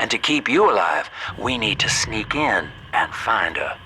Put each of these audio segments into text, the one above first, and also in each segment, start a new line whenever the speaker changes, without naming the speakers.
And to keep you alive, we need to sneak in and find her.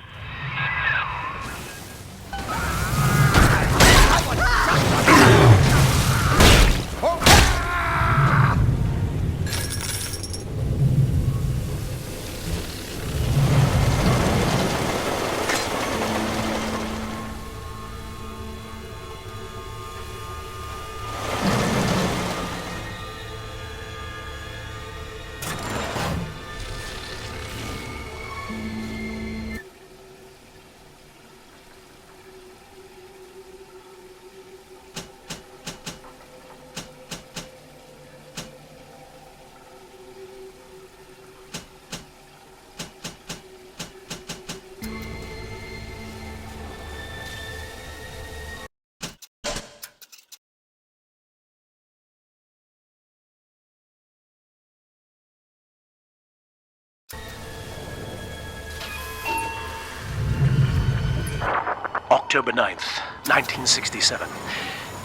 October 9th, 1967.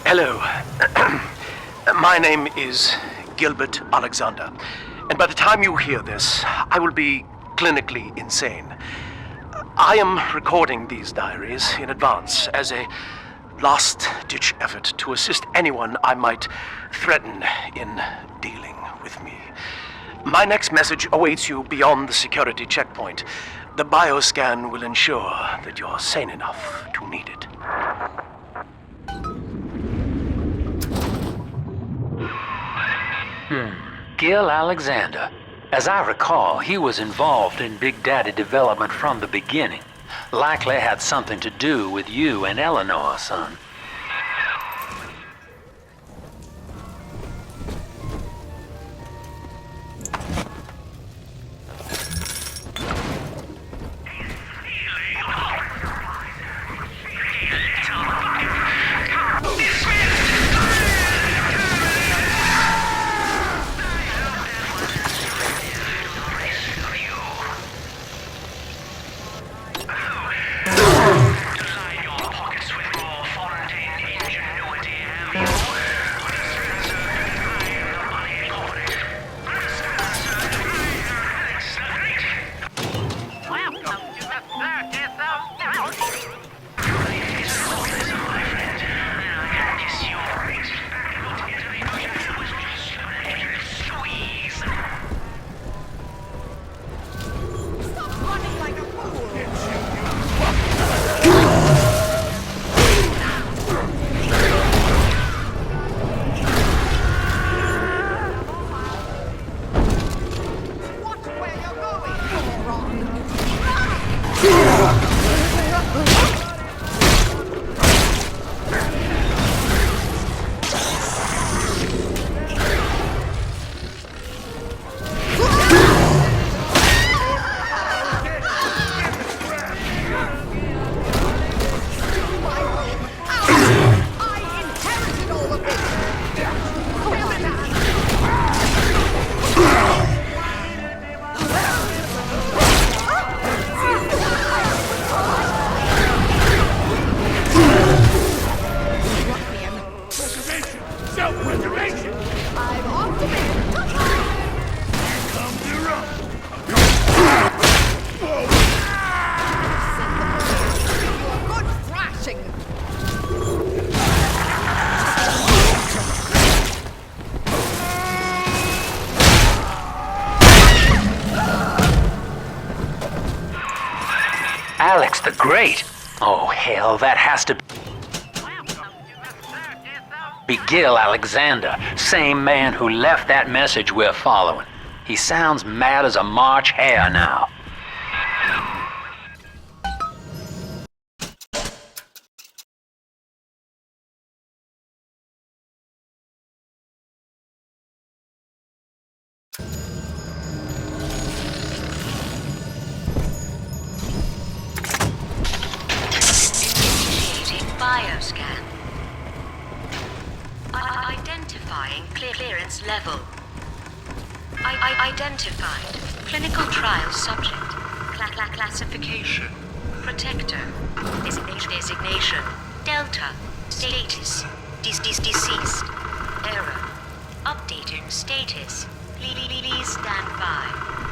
Hello. My name is Gilbert Alexander, and by the time you hear this, I will be clinically insane. I am recording these diaries in advance as a last-ditch effort to assist anyone I might threaten in dealing with me. My next message awaits you beyond the security checkpoint. The bioscan will ensure that you're sane enough to need it.
Gil Alexander. As I recall, he was involved in Big Daddy development from the beginning. Likely had something to do with you and Eleanor, son. Alex the Great? Oh, hell, that has to be Gil Alexander, same man who left that message we're following. He sounds mad as a March hare now.
Bioscan. Identifying clearance level. Identified. Clinical trial subject. Classification. Protector. Designation. Delta. Status. Deceased. Error. Updating status. Please stand by.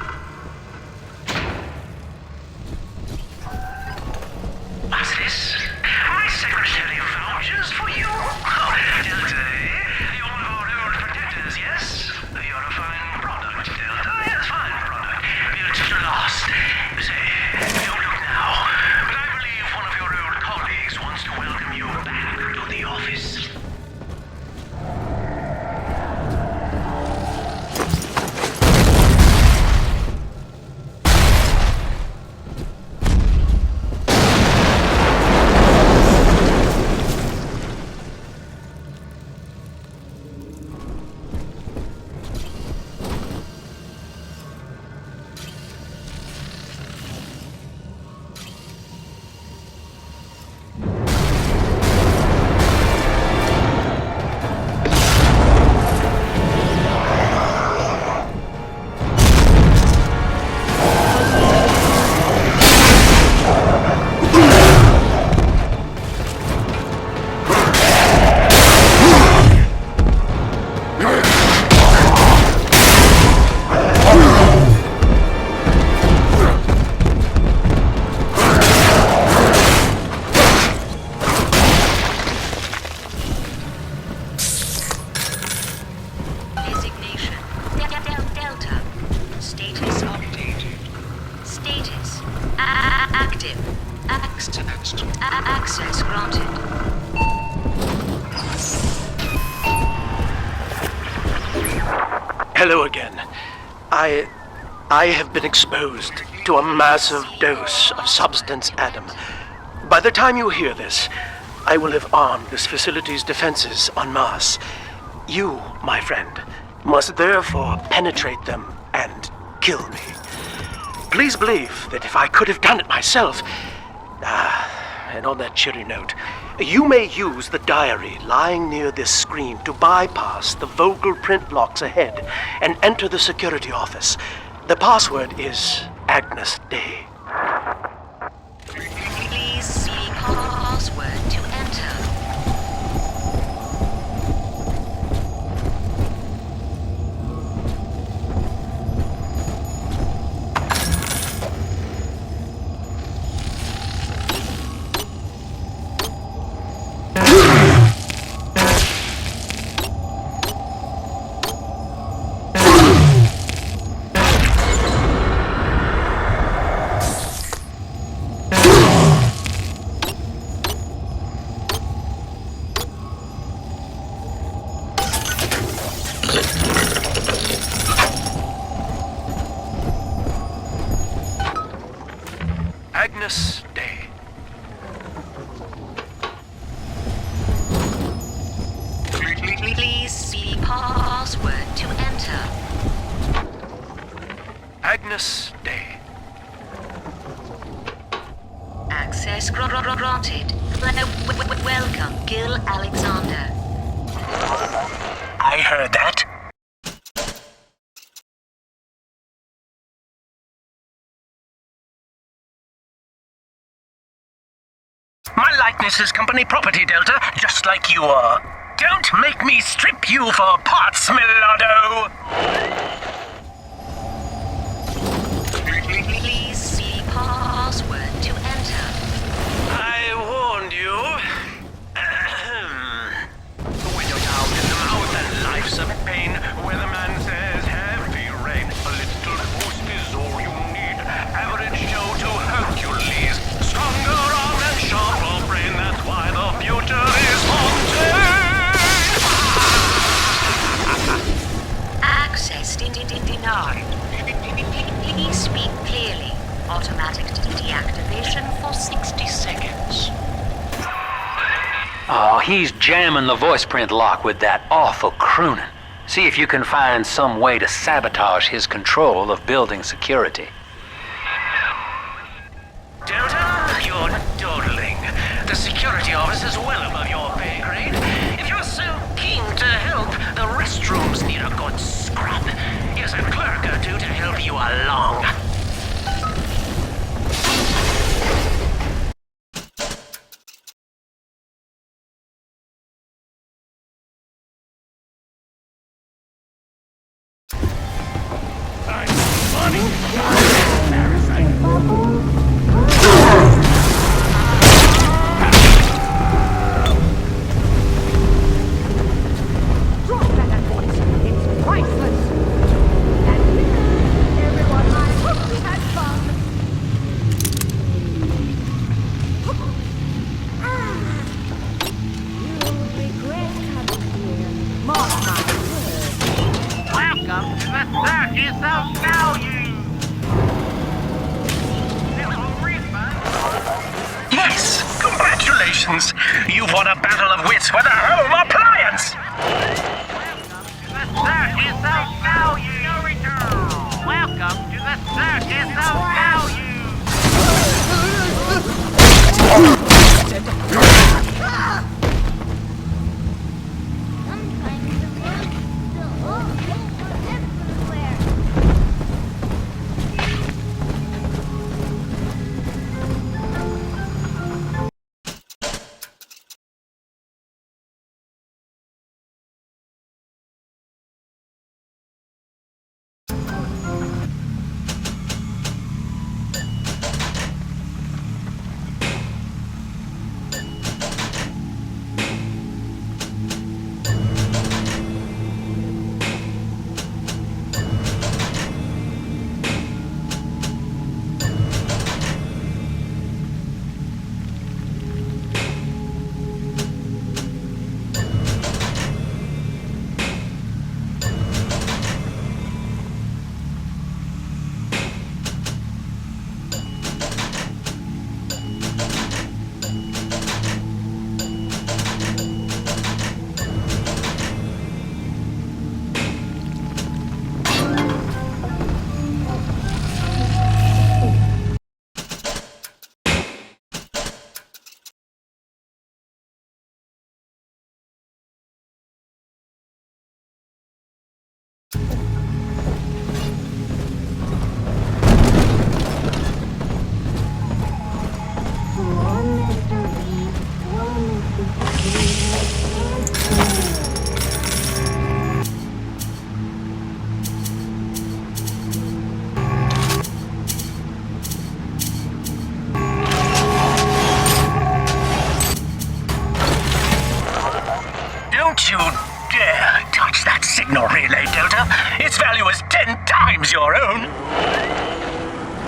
Status updated. Status active. Access granted.
Hello again. I have been exposed to a massive dose of substance Adam. By the time you hear this, I will have armed this facility's defenses en masse. You, my friend, must therefore penetrate them and kill me. Please believe that if I could have done it myself... and on that cheery note, you may use the diary lying near this screen to bypass the Vogel print locks ahead and enter the security office. The password is Agnes Day.
Please see password to enter.
Agnes Day.
Please see password to enter.
Agnes Day.
Access granted. Welcome, Gil Alexander.
I heard that. My likeness is company property, Delta, just like you are. Don't make me strip you for parts, Millardo!
Please see password to enter.
I warned you. When you're down in the mouth and life's a pain, where the man says heavy rain, a little boost is all you need. Average Joe to Hercules, stronger arm and sharper brain, that's why the future is Fontaine!
Access denied. Please speak clearly. Automatic deactivation for 60 seconds.
Oh, he's jamming the voice print lock with that awful crooning. See if you can find some way to sabotage his control of building security.
Delta, you're dawdling. The security office is well above your pay grade. If you're so keen to help, the restrooms need a good scrub. Here's a clerk or two to help you along. Yes! Congratulations! You've won a battle of wits with a home appliance!
Welcome to the circus of value!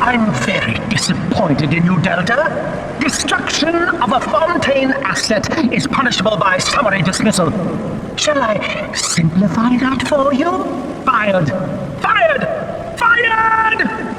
I'm very disappointed in you, Delta. Destruction of a Fontaine asset is punishable by summary dismissal. Shall I simplify that for you? Fired! Fired! Fired!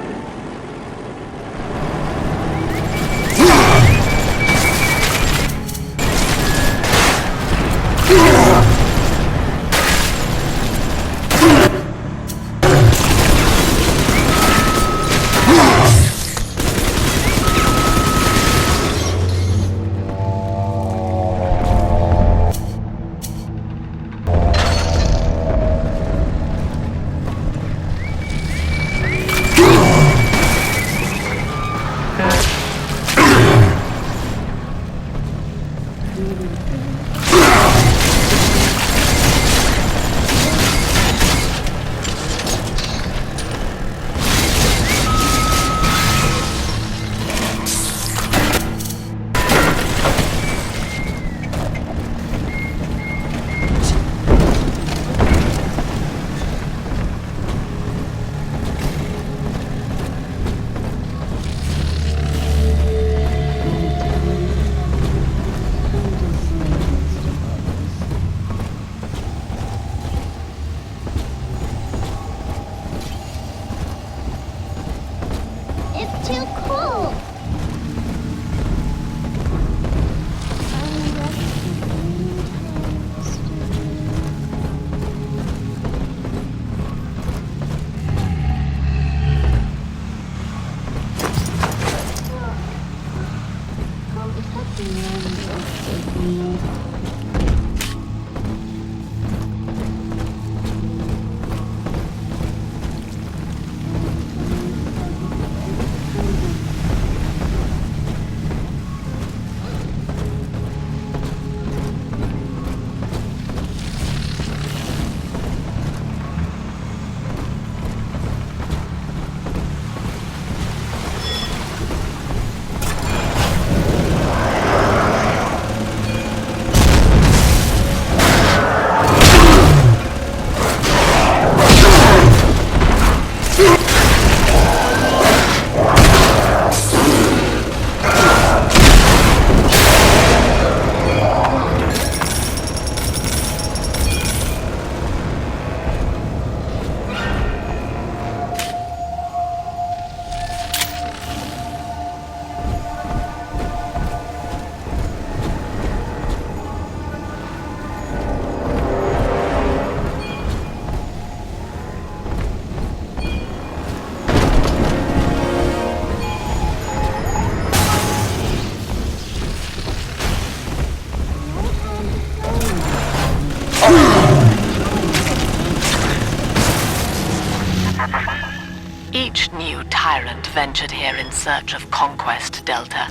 Each new tyrant ventured here in search of conquest, Delta.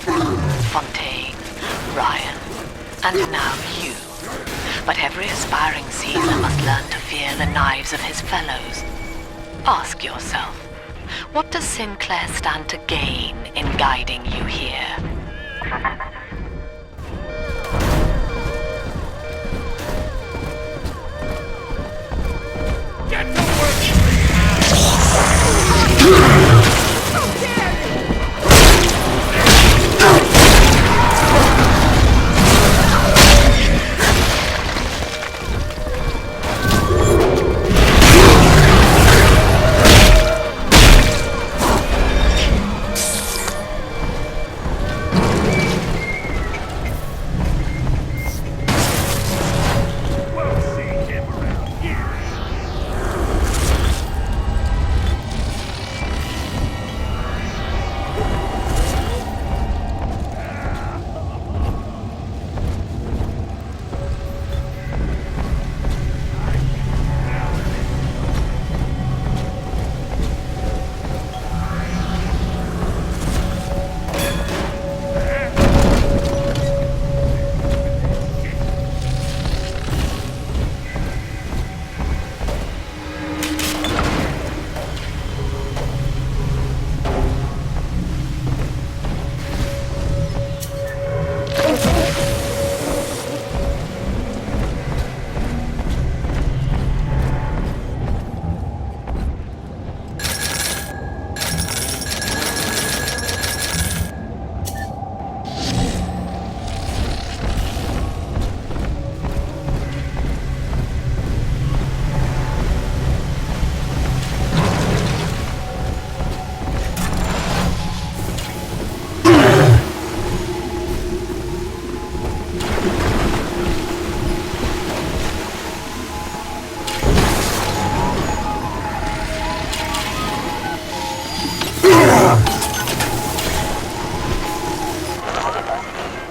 Fontaine, Ryan, and now you. But every aspiring Caesar must learn to fear the knives of his fellows. Ask yourself, what does Sinclair stand to gain in guiding you here?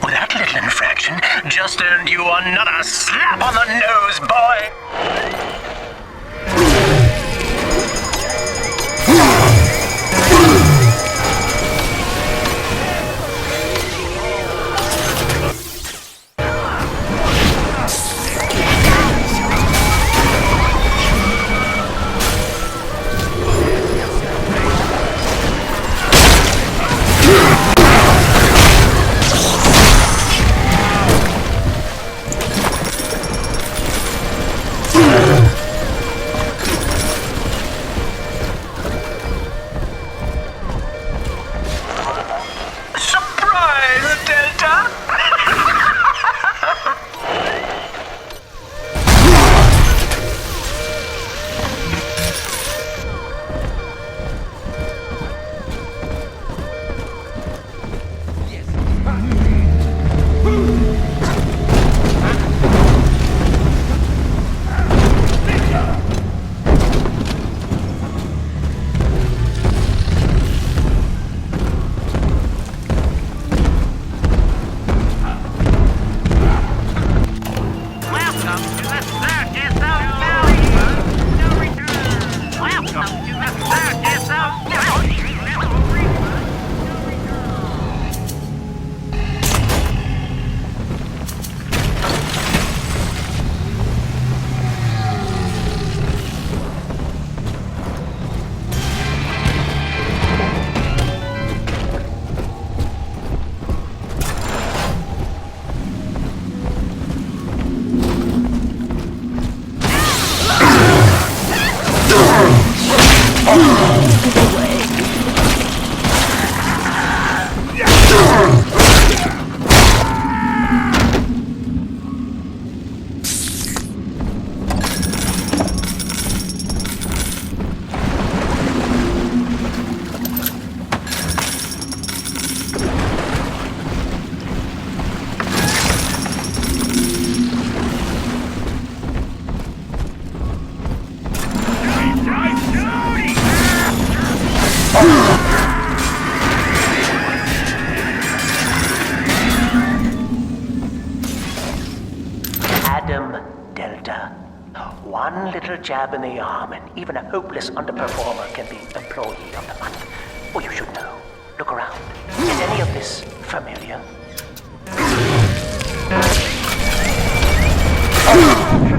Well, that little infraction just earned you another slap on the nose, boy! Delta. One little jab in the arm, and even a hopeless underperformer can be Employee of the Month. Well, you should know. Look around. Is any of this familiar?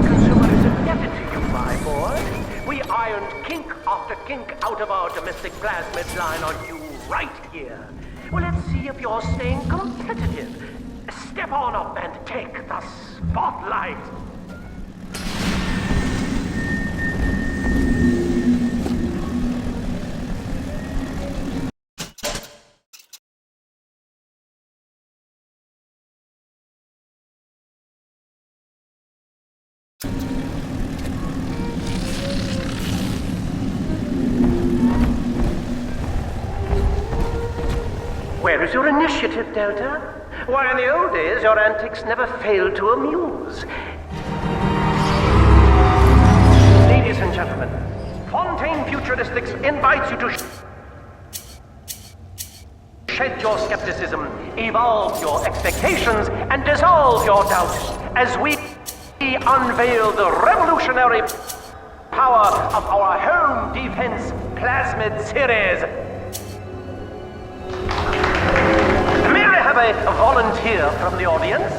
Consumer is indebted to you, my boy. We ironed kink after kink out of our domestic plasmid line on you right here. Well, let's see if you're staying competitive. Step on up and take the spotlight. Where is your initiative, Delta? Why, in the old days, your antics never failed to amuse. Ladies and gentlemen, Fontaine Futuristics invites you to shed your skepticism, evolve your expectations, and dissolve your doubts as we unveil the revolutionary power of our home defense plasmid series. May I have a volunteer from the audience?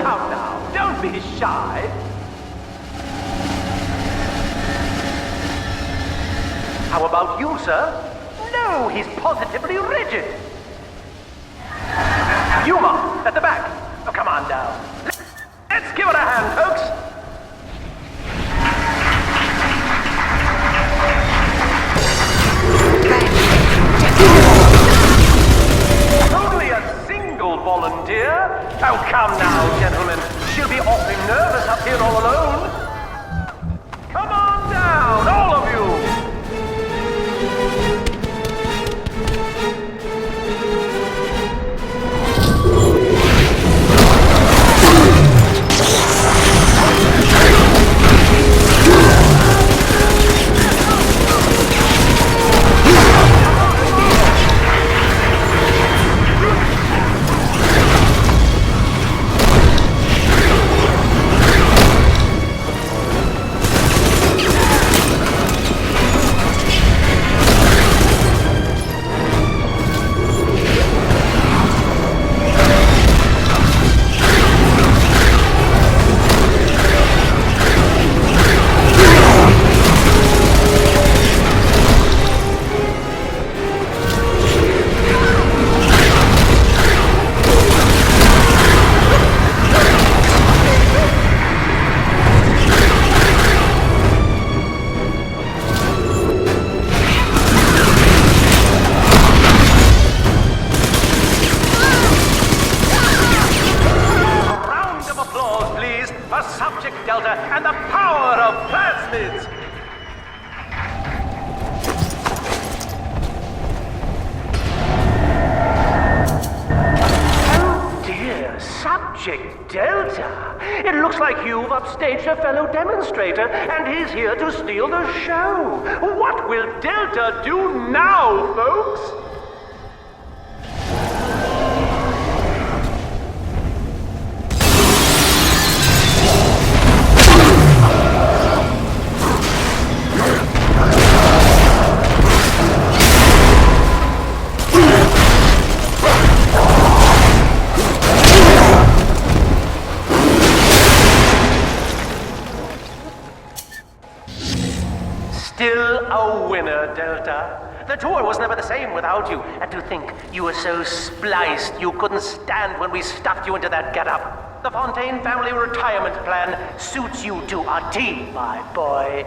Come now, don't be shy. How about you, sir? No, he's positively rigid. Yuma, at the back. Oh, come on now. Let's give it a hand, folks. Only a single volunteer? Oh, come now, gentlemen. She'll be awfully nervous up here all alone. Come on down, all of you.
like you've upstaged a fellow demonstrator, and he's here to steal the show. What will Delta do now, folks? Still a winner, Delta. The tour was never the same without you. And to think you were so spliced you couldn't stand when we stuffed you into that getup. The Fontaine family retirement plan suits you to a T, my boy.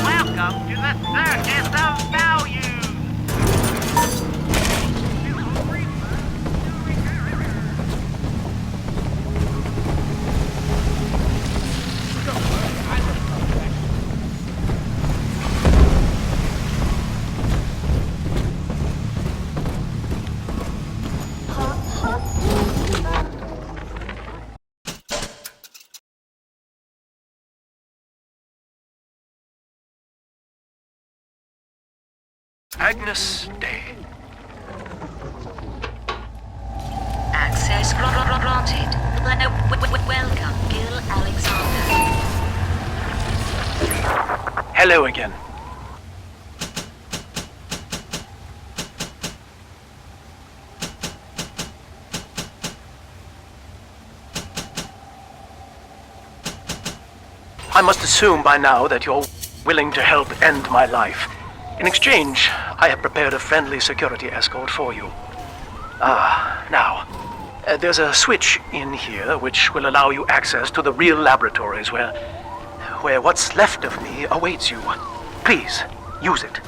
Welcome to the circus of value.
Agnes Day.
Access granted. Welcome, Gil Alexander.
Hello again. I must assume by now that you're willing to help end my life. In exchange, I have prepared a friendly security escort for you. There's a switch in here which will allow you access to the real laboratories where what's left of me awaits you. Please, use it.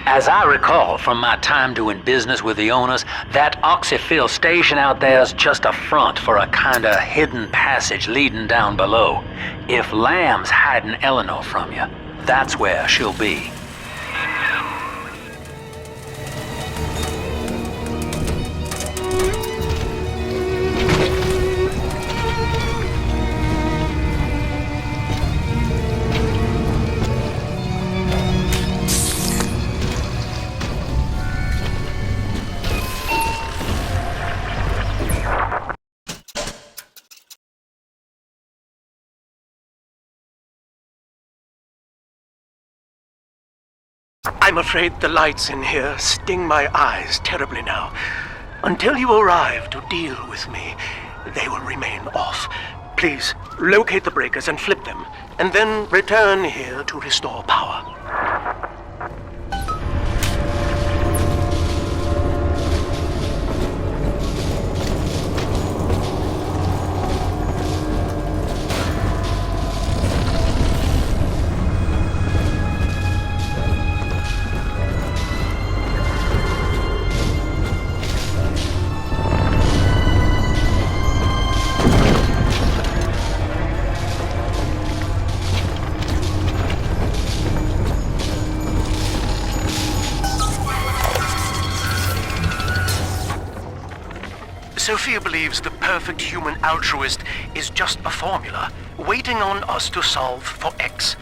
As I recall from my time doing business with the owners, that oxyfill station out there's just a front for a kinda hidden passage leading down below. If Lamb's hiding Eleanor from you, that's where she'll be.
I'm afraid the lights in here sting my eyes terribly now. Until you arrive to deal with me, they will remain off. Please, locate the breakers and flip them, and then return here to restore power. Sophia believes the perfect human altruist is just a formula, waiting on us to solve for X.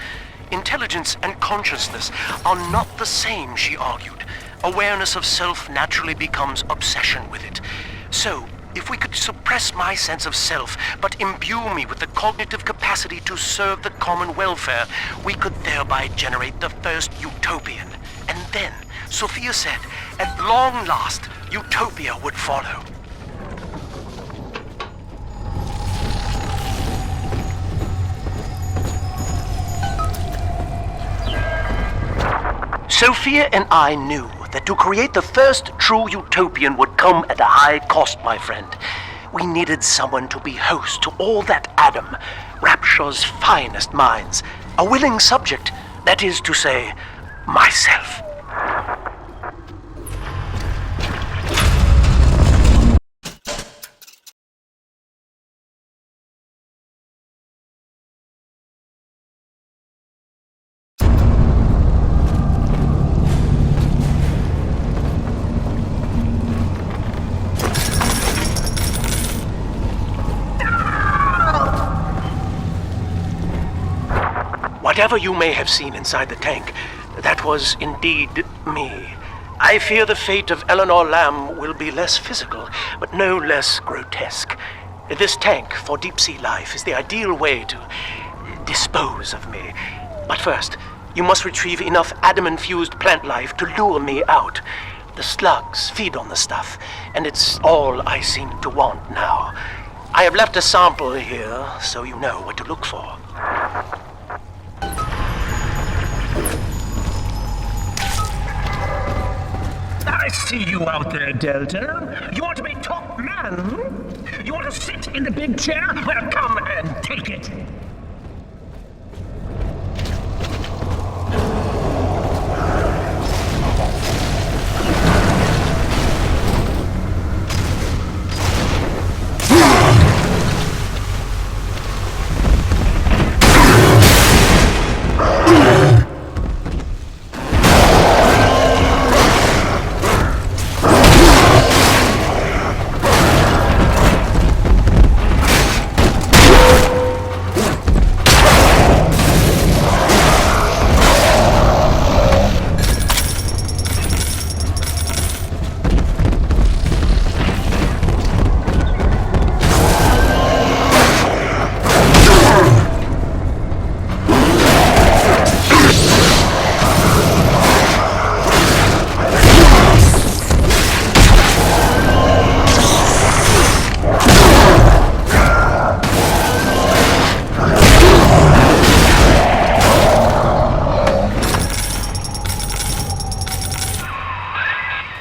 Intelligence and consciousness are not the same, she argued. Awareness of self naturally becomes obsession with it. So, if we could suppress my sense of self, but imbue me with the cognitive capacity to serve the common welfare, we could thereby generate the first utopian. And then, Sophia said, at long last, utopia would follow. Sophia and I knew that to create the first true utopian would come at a high cost, my friend. We needed someone to be host to all that Adam, Rapture's finest minds, a willing subject, that is to say, myself. Whatever you may have seen inside the tank, that was indeed me. I fear the fate of Eleanor Lamb will be less physical, but no less grotesque. This tank for deep-sea life is the ideal way to dispose of me. But first, you must retrieve enough Adam-infused plant life to lure me out. The slugs feed on the stuff, and it's all I seem to want now. I have left a sample here, so you know what to look for.
I see you out there, Delta. You want to be top man? You want to sit in the big chair? Well, come and take it.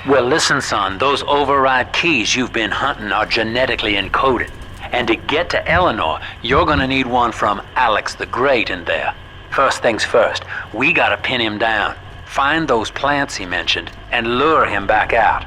Well, listen, son, those override keys you've been hunting are genetically encoded. And to get to Eleanor, you're gonna need one from Alex the Great in there. First things first, we gotta pin him down. Find those plants he mentioned, and lure him back out.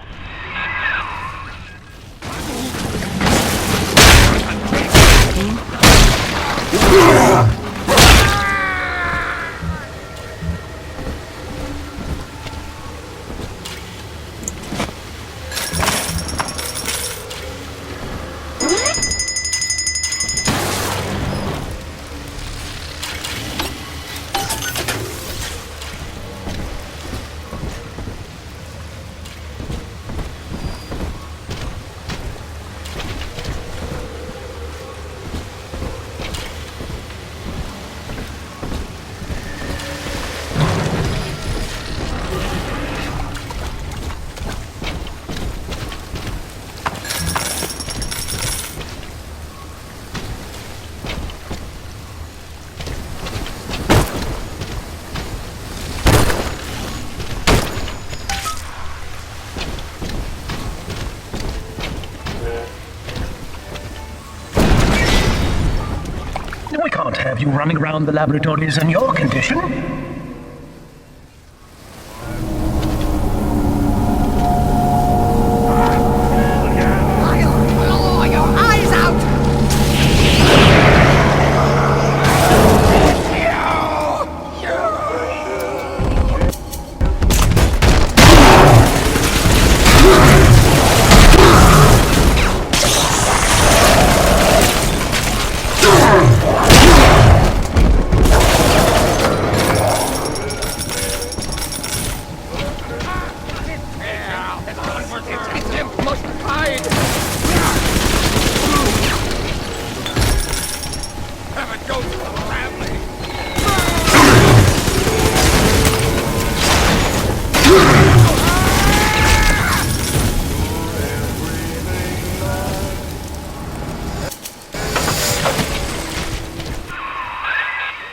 can't have you running around the laboratories in your condition.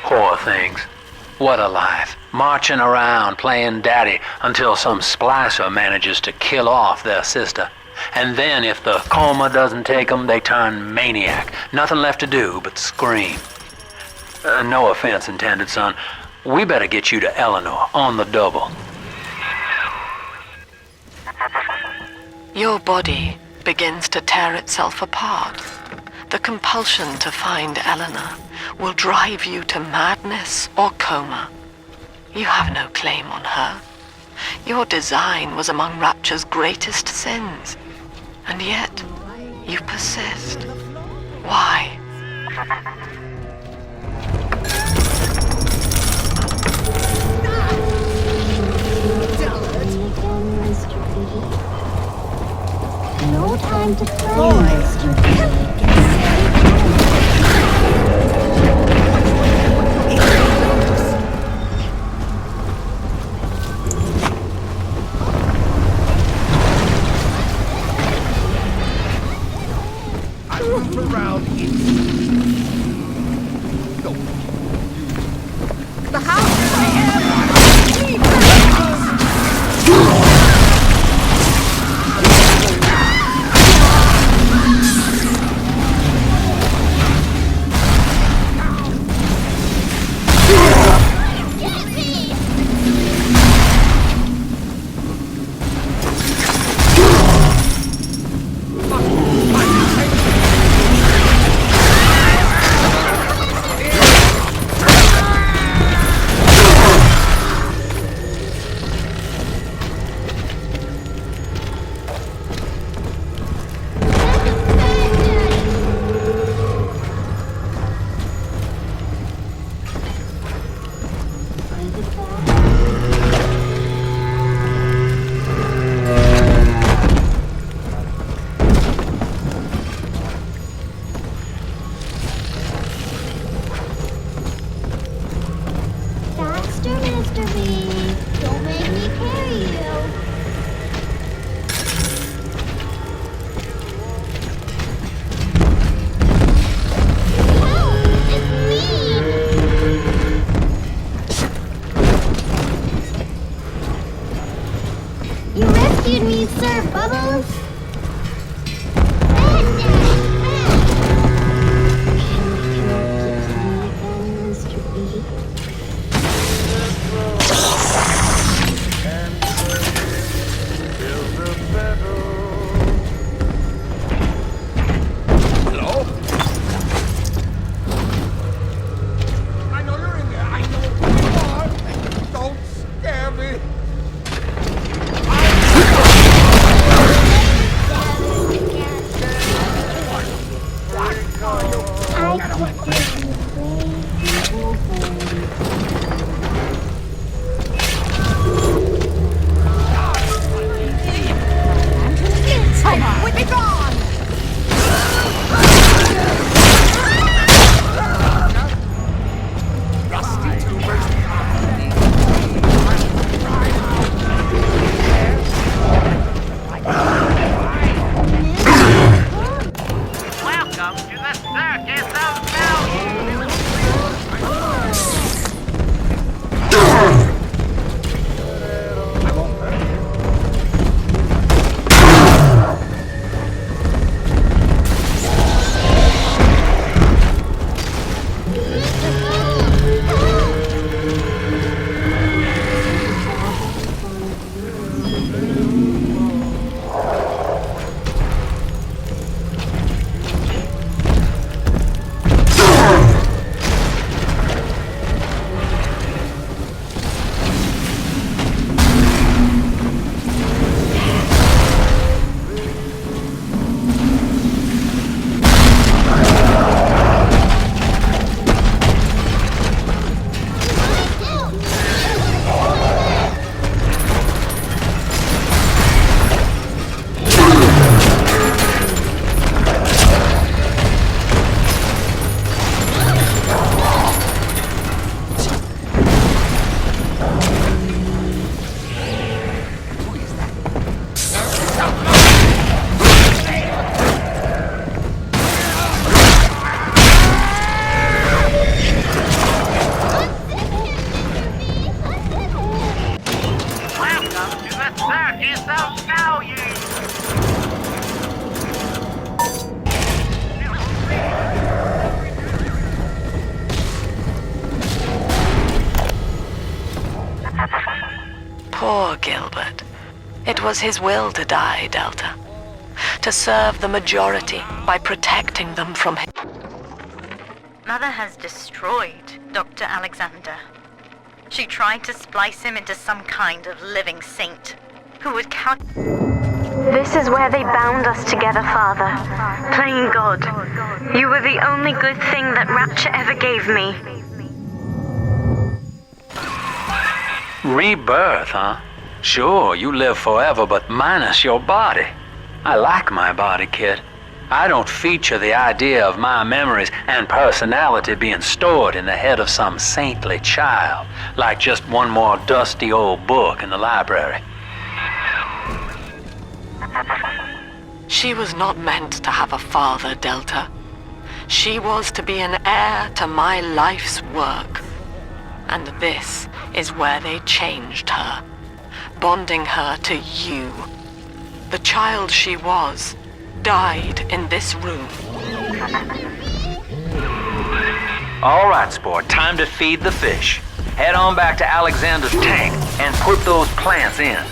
Poor things. What a life. Marching around playing daddy until some splicer manages to kill off their sister. And then if the coma doesn't take them, they turn maniac. Nothing left to do but scream. No offense intended, son. We better get you to Eleanor on the double.
Your body begins to tear itself apart. The compulsion to find Eleanor will drive you to madness or coma. You have no claim on her. Your design was among Rapture's greatest sins. And yet, you persist. Why?
No time to play, Mr. B.
I move around easy.
Poor Gilbert. It was his will to die, Delta. To serve the majority by protecting them from him.
Mother has destroyed Dr. Alexander. She tried to splice him into some kind of living saint who would count.
This is where they bound us together, Father. Playing God. You were the only good thing that Rapture ever gave me.
Rebirth, huh? Sure, you live forever, but minus your body. I like my body, kid. I don't feature the idea of my memories and personality being stored in the head of some saintly child, like just one more dusty old book in the library.
She was not meant to have a father, Delta. She was to be an heir to my life's work. And this is where they changed her, bonding her to you. The child she was died in this room.
All right, sport, time to feed the fish. Head on back to Alexander's tank and put those plants in.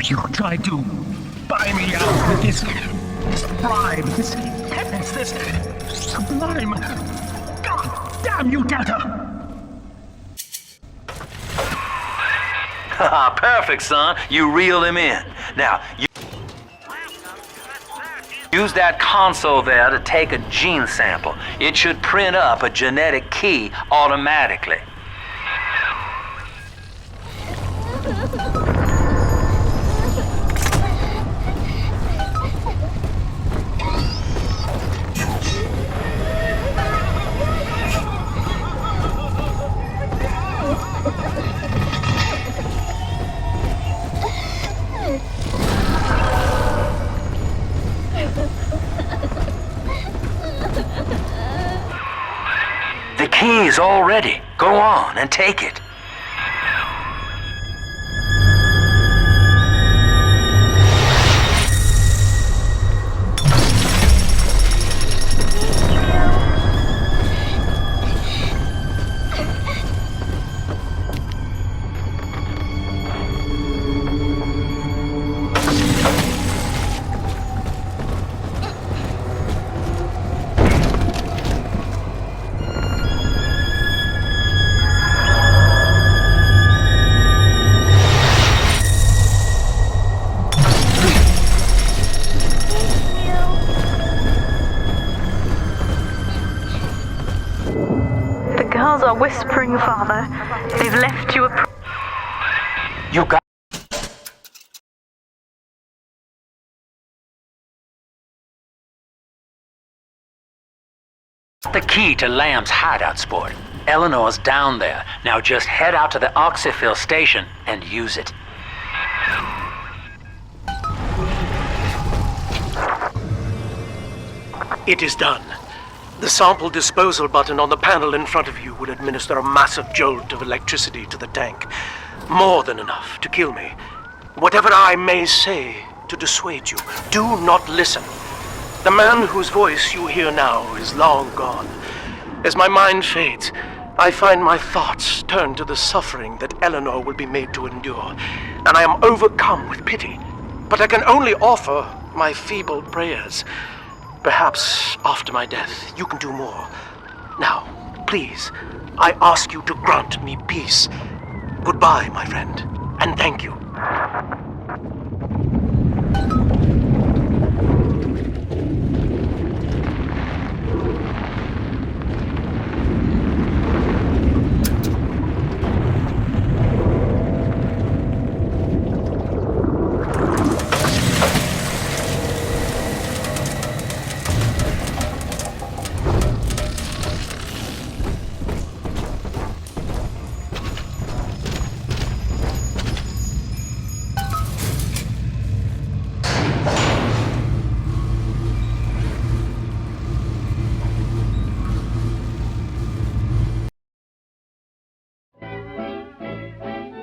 You tried to buy me out with this bribe, this penance, this sublime. God damn you, Delta!
Perfect, son. You reel him in. Now, use that console there to take a gene sample. It should print up a genetic key automatically. The key's all ready. Go on and take it.
The girls are whispering, Father. They've left you a...
You got the key to Lamb's hideout, sport. Eleanor's down there. Now just head out to the Oxyphil station and use it.
It is done. The sample disposal button on the panel in front of you will administer a massive jolt of electricity to the tank. More than enough to kill me. Whatever I may say to dissuade you, do not listen. The man whose voice you hear now is long gone. As my mind fades, I find my thoughts turn to the suffering that Eleanor will be made to endure, and I am overcome with pity. But I can only offer my feeble prayers. Perhaps after my death, you can do more. Now, please, I ask you to grant me peace. Goodbye, my friend, and thank you.